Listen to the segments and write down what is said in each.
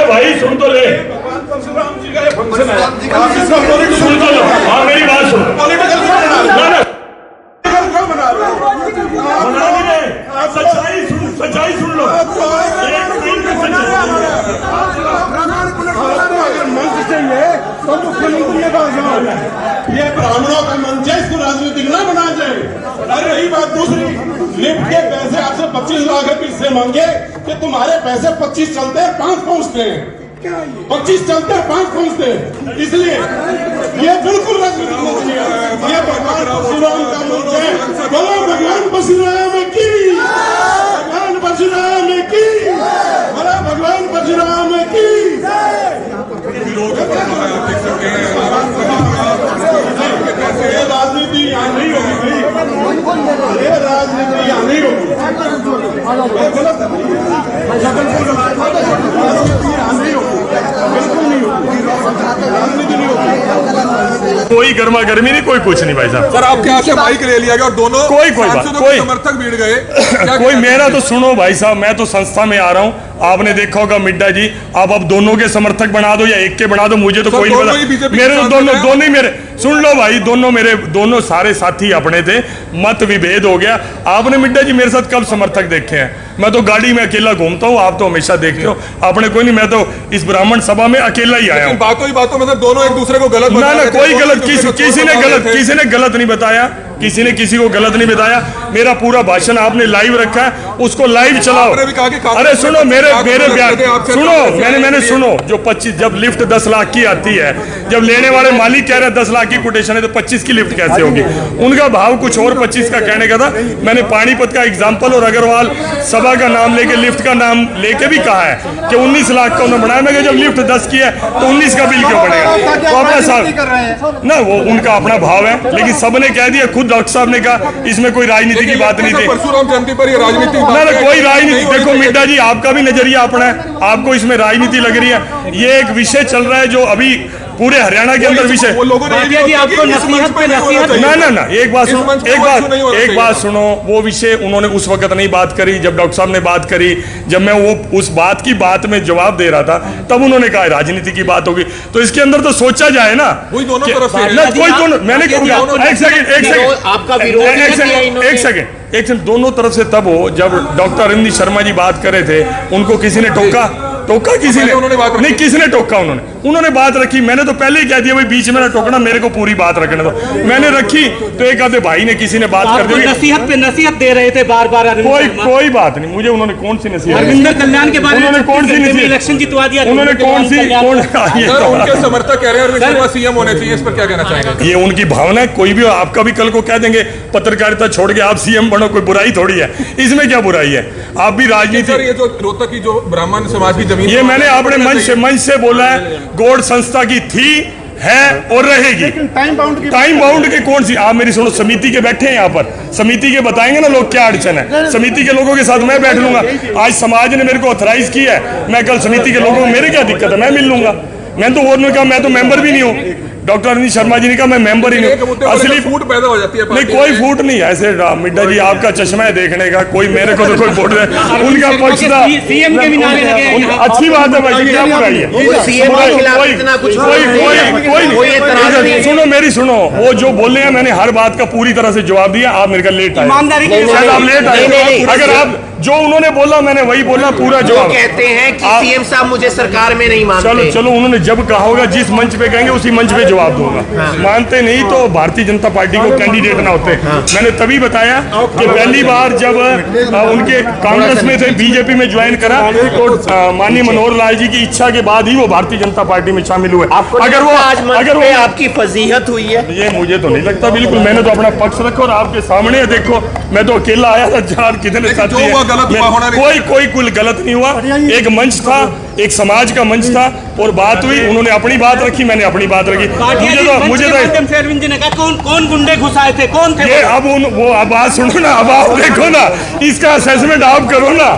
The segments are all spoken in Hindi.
भाई सुन तो ले, सुन तो लो। हाँ मेरी बात सुन। सच्चाई सुन, सच्चाई सुन लो। ये ब्राह्मणों का मंच है, इसको राजनीतिक ना बनाया जाए। और रही बात दूसरी, लिफ्ट के पैसे आपसे 25 लाख से मांगे कि तुम्हारे पैसे 25 चलते हैं 5 पहुंचते हैं, 25 चलते हैं 5 पहुंचते हैं, इसलिए ये बिल्कुल राजनीतिक नहीं है। ये भगवान परशुराम का मंच है। बोलो भगवान परशुराम की, भगवान परशुराम की, बोलो भगवान परशुराम की। ये राजनीति यहाँ नहीं होगी, ये राजनीति यहाँ नहीं होगी। कोई गर्मा गर्मी नहीं, कोई कुछ नहीं भाई साहब। सर आपके हाथ से माइक ले लिया गया और दोनों कोई समर्थक भीड़ गए। कोई मेरा तो सुनो भाई साहब, मैं तो संस्था में आ रहा हूँ। आपने देखा होगा मिड्डा जी, आप अब दोनों के समर्थक बना दो या एक के बना दो, मुझे तो कोई नहीं पता। मेरे तो दोनों ही मेरे, सुन लो भाई, दोनों सारे साथी अपने थे, मत विभेद हो गया। आपने मिड्डा जी मेरे साथ कब समर्थक देखे हैं? मैं तो गाड़ी में अकेला घूमता हूँ, आप तो हमेशा देखते हो। आपने कोई नहीं, मैं तो इस ब्राह्मण सभा में अकेला ही आया हूँ। बातों ही बातों में दोनों एक दूसरे को गलत ना कोई गलत, किसी ने गलत नहीं बताया, किसी ने किसी को गलत नहीं बताया। मेरा पूरा भाषण आपने लाइव रखा है, उसको लाइव चलाओ। अरे सुनो मेरे बयान सुनो, मैंने सुनो, जो 25 जब लिफ्ट 10 लाख की आती है, जब लेने वाले मालिक कह रहे हैं 10 लाख की कोटेशन है, तो 25 की लिफ्ट कैसे होगी? उनका भाव कुछ और 25 का कहने का था। मैंने पानीपत का एग्जाम्पल और अग्रवाल सभा का नाम लेके, लिफ्ट का नाम लेके भी कहा है कि 19 लाख का उन्होंने बनाया। मैं जब लिफ्ट 10 की है तो 19 का बिल क्यों बनेगा? तो अपना साहब ना, वो उनका अपना भाव है, लेकिन सबने कह दिया, खुद डॉक्टर साहब ने कहा इसमें कोई राजनीति की बात नहीं थी। परशुराम जयंती पर ये राजनीति ना कोई राजनीति। देखो मिड्डा जी, आपका भी नजरिया अपना है, आपको इसमें राजनीति लग रही है। ये एक विषय चल रहा है जो अभी पूरे हरियाणा के अंदर विषय। आपको ना एक बात सुनो, वो विषय उन्होंने उस वक्त नहीं बात करी जब डॉक्टर साहब ने बात करी। जब मैं वो उस बात की बात में जवाब दे रहा था, तब उन्होंने कहा राजनीति की बात होगी। तो इसके अंदर तो सोचा जाए ना, कोई दोनों तरफ से ना कोई दोनों। मैंने एक सेकंड, दोनों तरफ से तब हो जब डॉक्टर अरविंद शर्मा जी बात कर रहे थे, उनको किसी ने टोका किसी ने नहीं, किसी ने टोका? उन्होंने बात रखी। मैंने तो पहले ही कह दिया भाई बीच में ना टोकना, मेरे को पूरी बात रखने दो। मैंने रखी तो एक आधे भाई ने किसी ने बात कर दी, नसीहत दे रहे थे बार बार। कोई बात नहीं, मुझे उन्होंने कौन सी नसीहत, अरविंदर कल्याण के बारे में उन्होंने कौन सी नसीहत, इलेक्शन जितवा दिया उन्होंने कौन सी उनके समर्थक कह रहे हैं अरविंद शर्मा सीएम होने चाहिए, इस पर क्या कहना चाहेंगे? ये उनकी भावना है। कोई भी आपका भी कल को कह देंगे पत्रकारिता छोड़ के आप सीएम बनो, कोई बुराई थोड़ी है इसमें। क्या बुराई है? आप भी राजनीति। ये जो रोहतक की जो ब्राह्मण समाज की जमीन, ये मैंने आपने मंच से बोला है, गौड़ संस्था की थी, है और रहेगी। टाइम बाउंड की कौन सी? आप मेरी सुनो, समिति के बैठे हैं यहाँ पर, समिति के बताएंगे ना लोग क्या अड़चन है। समिति के लोगों के साथ मैं बैठ लूंगा। आज समाज ने मेरे को ऑथराइज किया है, मैं कल समिति के लोगों को, मेरे क्या दिक्कत है, मैं मिल लूंगा। मैं तो और नहीं कहा, मैं तो मेंबर भी नहीं हूँ। डॉक्टर अरविंद शर्मा जी ने कहा मैं मेंबर ही नहीं। असली फूट पैदा हो जाती है। नहीं कोई फूट नहीं है ऐसे। मिड्डा जी आपका चश्मा है देखने का, कोई मेरे को तो कोई फूट है। उनका पक्ष था, सीएम के भी नारे लगे। अच्छी बात है भाई, क्या बुराई है? सुनो मेरी सुनो, वो जो बोले हैं मैंने हर बात का पूरी तरह से जवाब दिया। आप मेरे का लेट आए, शायद आप लेट आए। अगर आप जो उन्होंने बोला मैंने वही बोला, पूरा जवाब। कहते हैं कि सीएम साहब मुझे सरकार में नहीं मानते। चलो उन्होंने जब कहा होगा, जिस मंच पे कहेंगे उसी मंच पे जवाब दूंगा। मानते नहीं तो भारतीय जनता पार्टी को कैंडिडेट ना होते। मैंने तभी बताया कि पहली बार जब उनके कांग्रेस में थे, बीजेपी में ज्वाइन करा, तो माननीय मनोहर लाल जी की इच्छा के बाद ही वो भारतीय जनता पार्टी में शामिल हुए। अगर वो आपकी फजीहत हुई है, ये मुझे तो नहीं लगता। बिल्कुल मैंने तो अपना पक्ष रखा और आपके सामने देखो, मैं तो अकेला आया था, चार कितने साथी हैं। कोई गलत नहीं हुआ। एक मंच था, एक समाज का मंच था और बात हुई। उन्होंने अपनी बात रखी, मैंने अपनी बात रखी। मुझे तो अरविंद जी ने कहा कौन गुंडे घुसाए थे, कौन थे ये? अब वो बात सुनो ना, अब आप देखो ना, इसका असेसमेंट आप करो ना।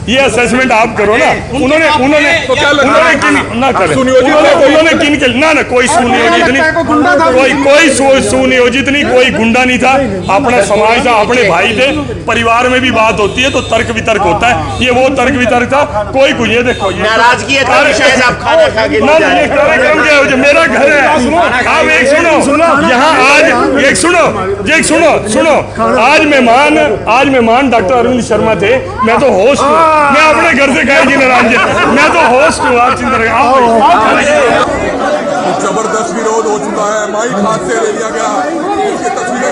ये असेसमेंट आप करो ना। उन्होंने उन्होंने तो क्या लगा? उन्होंने किन ना करें, सुनियोजित उन्होंने किन के ना कोई सुनियोजित नहीं, कोई सुनियोजित नहीं, कोई गुंडा नहीं था, अपना समाज था, अपने भाई थे। परिवार में भी बात होती है तो तर्क वितर्क होता है, ये वो तर्क वितर्क था। कोई कुछ ये देखो नाराजगी है तो शायद आप खाना खा के नहीं जा रहे। कार्यक्रम क्या हो, मेरा घर है। आप एक सुनो, यहाँ आज एक सुनो आज मेहमान डॉक्टर अरविंद शर्मा थे। मैं तो होस्ट हूँ, मैं अपने घर से कहे की नाराज, मैं तो होस्ट हूँ। आप चिंता करें, जबरदस्त विरोध हो चुका है, माइक हाथ से ले लिया गया। इसकी तस्वीरें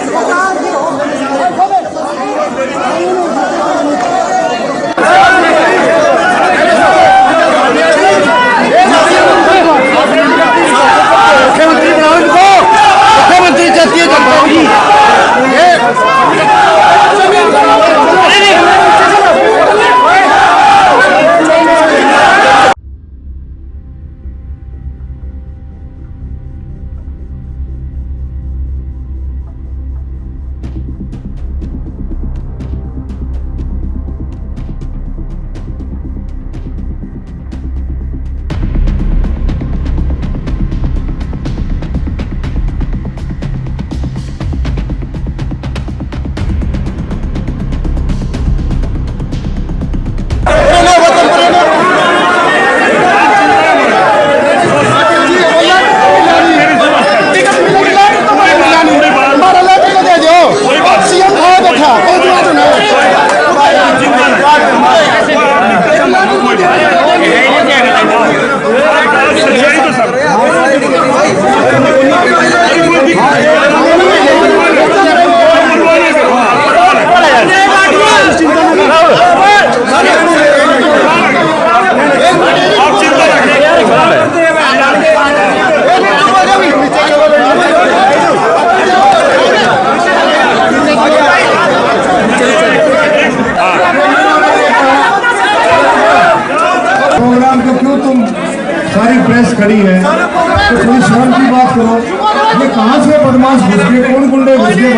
मुख्यमंत्री जातीय जनता सारी प्रेस खड़ी है तो थोड़ी शर्म की बात करो। ये कहाँ से बदमाश घुस गए, कौन गुंडे घुस गए